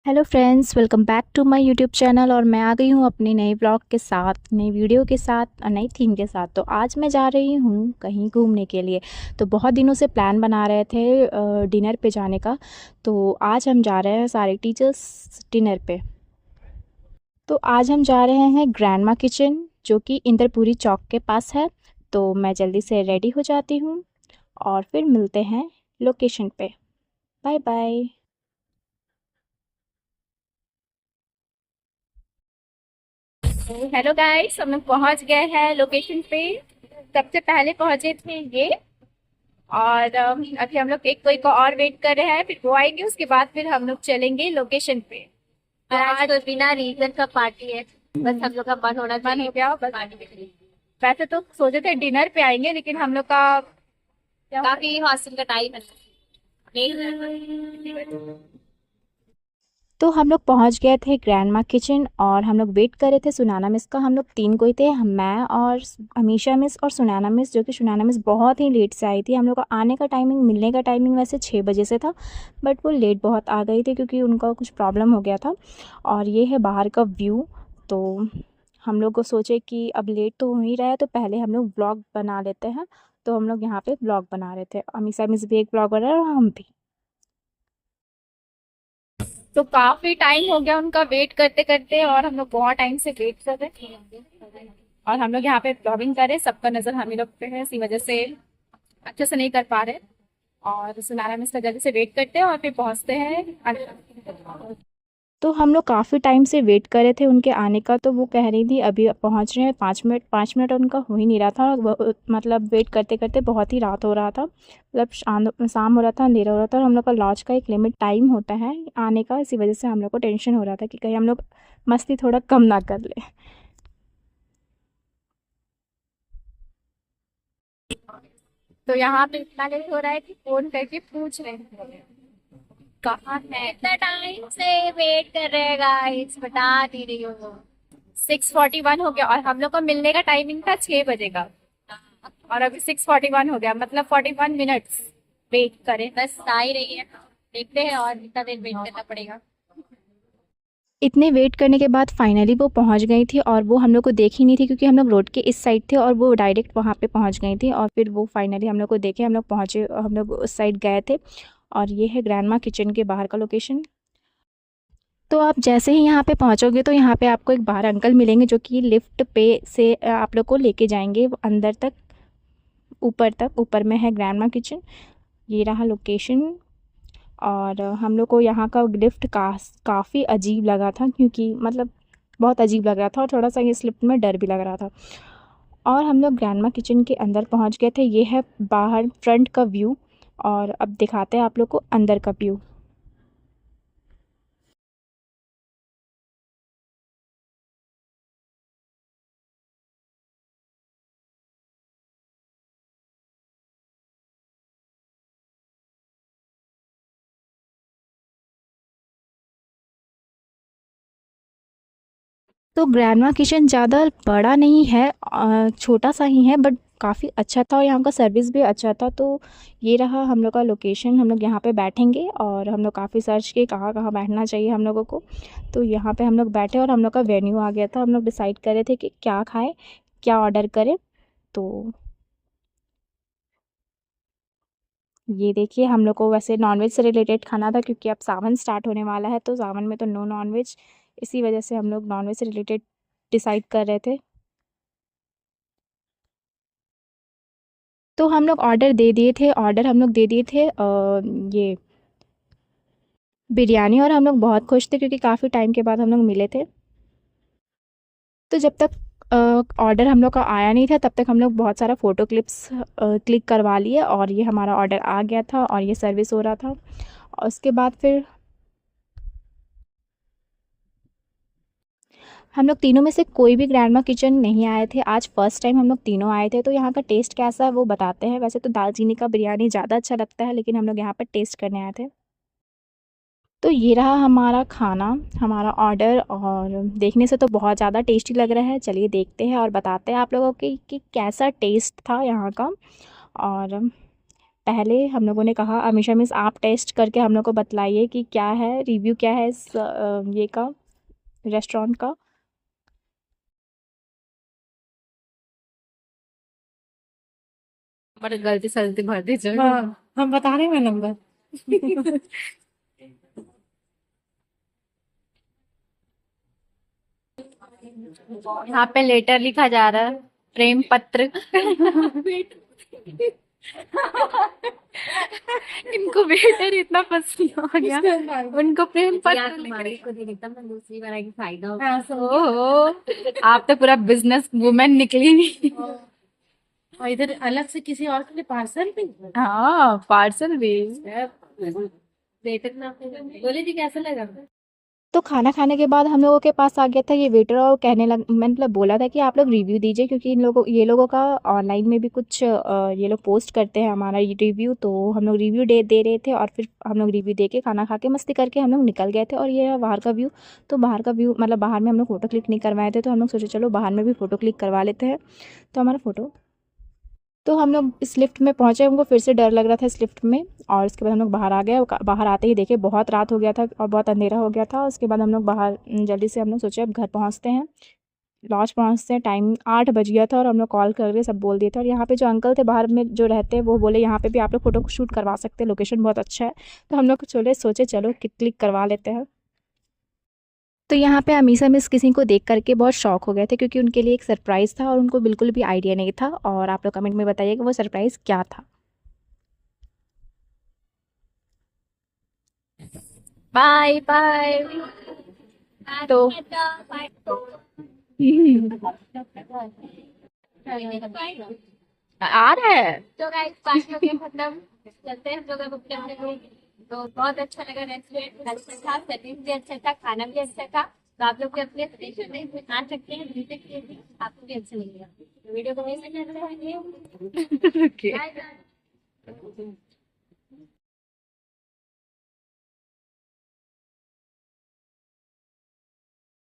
Hello friends, welcome back to my YouTube channel. और मैं आ गई हूँ अपनी नई ब्लॉग के साथ, नई वीडियो के साथ और नई थीम के साथ। तो आज मैं जा रही हूँ कहीं घूमने के लिए। तो बहुत दिनों से प्लान बना रहे थे डिनर पे जाने का। तो आज हम जा रहे हैं सारे टीचर्स डिनर पे। तो आज हम जा रहे हैं ग्रैंडमा किचन, जो कि इंद्रपुरी चौक के पास है। तो मैं जल्दी से रेडी हो जाती हूँ और फिर मिलते हैं लोकेशन पे। Bye bye. हेलो गाइस, हम लोग पहुंच गए हैं लोकेशन पे। सबसे पहले पहुंचे थे ये। और अभी हम लोग एक कोई को और वेट कर रहे हैं, फिर वो आएंगे, उसके बाद फिर हम लोग चलेंगे लोकेशन पे। और आज तो बिना रीजन का पार्टी है। बस हम लोग का मन होना मन चाहिए हो गया बस। पार्टी के लिए। वैसे तो सोचे थे डिनर पे आएंगे, लेकिन हम लोग का क्या हुआ? काफी हॉस्टल का टाइम है। नहीं। तो हम लोग पहुंच गए थे ग्रैंडमा किचन और हम लोग वेट कर रहे थे सुनैना मिस का। हम लोग तीन कोई थे, मैं और अमीशा मिस और सुनैना मिस, जो कि सुनैना मिस बहुत ही लेट से आई थी। हम लोग का आने का टाइमिंग, मिलने का टाइमिंग वैसे 6 बजे से था, बट वो लेट बहुत आ गई थी क्योंकि उनका कुछ प्रॉब्लम हो गया था। और ये है बाहर का व्यू। तो हम लोग को सोचे कि अब लेट तो हो ही रहा है, तो पहले हम लोग ब्लॉग बना लेते हैं। तो हम लोग यहाँ पे ब्लॉग बना रहे थे, अमीशा मिस भी एक ब्लॉग बना रहे और हम भी। तो काफी टाइम हो गया उनका वेट करते करते, और हम लोग बहुत टाइम से वेट कर रहे हैं। और हम लोग यहाँ पे ब्लॉगिंग कर रहे हैं, सबका नजर हम ही लोग पे है, इसी वजह से अच्छे से नहीं कर पा रहे। और सुनारा मिस का जल्दी से वेट करते हैं और फिर पहुंचते हैं। तो हम लोग काफ़ी टाइम से वेट कर रहे थे उनके आने का। तो वो कह रही थी अभी पहुंच रहे हैं, 5 मिनट। 5 मिनट उनका हो ही नहीं रहा था। मतलब वेट करते करते बहुत ही रात हो रहा था, मतलब शाम हो रहा था, अंधेरा हो रहा था। और हम लोग का लॉन्च का एक लिमिट टाइम होता है आने का, इसी वजह से हम लोग को टेंशन हो रहा था कि कहीं हम लोग मस्ती थोड़ा कम ना कर ले। तो यहाँ पे इतना लेट हो रहा है कि फोन करके पूछ रहे हैं कहाँ है। इतना टाइम से वेट कर रहे हैं गाइस, बता नहीं रही हो। 6:41 हो गया और हम लोग का मिलने का टाइमिंग था 6 बजे का। और अभी 6:41 हो गया, मतलब 41 मिनट्स वेट करें। बस आ ही रही है, देखते हैं और कितना देर वेट करना पड़ेगा। इतने वेट करने के बाद फाइनली वो पहुंच गई थी, और वो हम लोग को देख ही नहीं थी क्योंकि हम लोग रोड के इस साइड थे और वो डायरेक्ट वहां पे पहुंच गई थी। और फिर वो फाइनली हम लोग को देखे, हम लोग पहुंचे, हम लोग उस साइड गए थे। और ये है ग्रैंडमा किचन के बाहर का लोकेशन। तो आप जैसे ही यहाँ पे पहुँचोगे तो यहाँ पे आपको एक बाहर अंकल मिलेंगे, जो कि लिफ्ट पे से आप लोग को लेके जाएंगे अंदर तक, ऊपर तक। ऊपर में है ग्रैंडमा किचन। ये रहा लोकेशन। और हम लोग को यहाँ का लिफ्ट काफ़ी अजीब लगा था, क्योंकि मतलब बहुत अजीब लग रहा था और थोड़ा सा इस लिफ्ट में डर भी लग रहा था। और हम लोग ग्रैंडमा किचन के अंदर पहुँच गए थे। ये है बाहर फ्रंट का व्यू। और अब दिखाते हैं आप लोग को अंदर का व्यू। तो ग्रैंडमा किचन ज़्यादा बड़ा नहीं है, छोटा सा ही है, बट काफ़ी अच्छा था और यहाँ का सर्विस भी अच्छा था। तो ये रहा हम लोग का लोकेशन। हम लोग यहाँ पे बैठेंगे और हम लोग काफ़ी सर्च किए कहाँ कहाँ बैठना चाहिए हम लोगों को। तो यहाँ पे हम लोग बैठे और हम लोग का वेन्यू आ गया था। हम लोग डिसाइड कर रहे थे कि क्या खाएं, क्या ऑर्डर करें। तो ये देखिए, हम लोग को वैसे नॉनवेज से रिलेटेड खाना था, क्योंकि अब सावन स्टार्ट होने वाला है, तो सावन में तो नो नॉनवेज। इसी वजह से हम लोग नॉनवेज से रिलेटेड डिसाइड कर रहे थे। तो हम लोग ऑर्डर दे दिए थे, ऑर्डर हम लोग दे दिए थे ये बिरयानी। और हम लोग बहुत खुश थे क्योंकि काफ़ी टाइम के बाद हम लोग मिले थे। तो जब तक ऑर्डर हम लोग का आया नहीं था, तब तक हम लोग बहुत सारा फ़ोटो क्लिप्स क्लिक करवा लिए। और ये हमारा ऑर्डर आ गया था और ये सर्विस हो रहा था। और उसके बाद फिर हम लोग तीनों में से कोई भी ग्रैंडमा किचन नहीं आए थे। आज फर्स्ट टाइम हम लोग तीनों आए थे। तो यहाँ का टेस्ट कैसा है वो बताते हैं। वैसे तो दालचीनी का बिरयानी ज़्यादा अच्छा लगता है, लेकिन हम लोग यहाँ पर टेस्ट करने आए थे। तो ये रहा हमारा खाना, हमारा ऑर्डर। और देखने से तो बहुत ज़्यादा टेस्टी लग रहा है। चलिए देखते हैं और बताते हैं आप लोगों की कि कैसा टेस्ट था यहाँ का। और पहले हम लोगों ने कहा अमीषा मिस आप टेस्ट करके हम लोग को बतलाइए कि क्या है रिव्यू, क्या है इस ये का रेस्टोरेंट का। बड़े गलती सलती भर दीजिए। हाँ, हम बता रहे हैं नंबर। यहाँ पे लेटर लिखा जा रहा है, प्रेम पत्र। इनको वेटर इतना पसंद हो गया, उनको प्रेम पत्र लिख रही को दे देता, मैं दूसरी बार आएगी फायदा होगा। हाँ, ओहो, आप तो पूरा बिजनेस वुमेन निकली। और इधर अलग से किसी और के लिए पार्सल भी। हाँ, पार्सल भी। वेटर ना बोले जी कैसा लगा। तो खाना खाने के बाद हम लोगों के पास आ गया था ये वेटर और कहने लग मतलब बोला था कि आप लोग रिव्यू दीजिए, क्योंकि ये लोगों का ऑनलाइन में भी कुछ ये लोग पोस्ट करते हैं हमारा ये रिव्यू। तो हम लोग रिव्यू दे रहे थे और फिर हम लोग रिव्यू दे के खाना खा के मस्ती करके हम लोग निकल गए थे। और ये है बाहर का व्यू। तो बाहर का व्यू मतलब बाहर में हम लोग फ़ोटो क्लिक नहीं करवाए थे, तो हम लोग सोचे चलो बाहर में भी फ़ोटो क्लिक करवा लेते हैं। तो हमारा फ़ोटो, तो हम लोग इस लिफ्ट में पहुँचे, हमको फिर से डर लग रहा था इस लिफ्ट में। और उसके बाद हम लोग बाहर आ गए। बाहर आते ही देखे बहुत रात हो गया था और बहुत अंधेरा हो गया था। उसके बाद हम लोग बाहर जल्दी से हम लोग सोचे अब घर पहुँचते हैं, लॉज पहुँचते हैं। टाइम 8 बज गया था और हम लोग कॉल करके सब बोल दिए थे। और यहाँ पे जो अंकल थे बाहर में जो रहते हैं वो बोले यहाँ पे भी आप लोग फ़ोटो शूट करवा सकते हैं, लोकेशन बहुत अच्छा है। तो हम लोग सोचे चलो क्लिक करवा लेते हैं। तो यहाँ पे अमीषा मिस किसी को देख करके बहुत शॉक हो गए थे, क्योंकि उनके लिए एक सरप्राइज़ था और उनको बिल्कुल भी आइडिया नहीं था। और आप लोग कमेंट में बताइए कि वो सरप्राइज़ क्या था। Bye bye. तो आ रहा है तो गाइस पार्टी हो गया खत्म, चलते हैं हम लोग अब अपने अपने रूम। तो बहुत अच्छा लगा, रेस्टोरेंट अच्छा था, सर्विस भी अच्छा था, खाना भी अच्छा था। तो आप लोग भी अपने स्टेशन में आ सकते हैं, विजिट कीजिए, आपको भी अच्छा लगेगा। तो वीडियो को वहीं से करते हैं। Bye bye.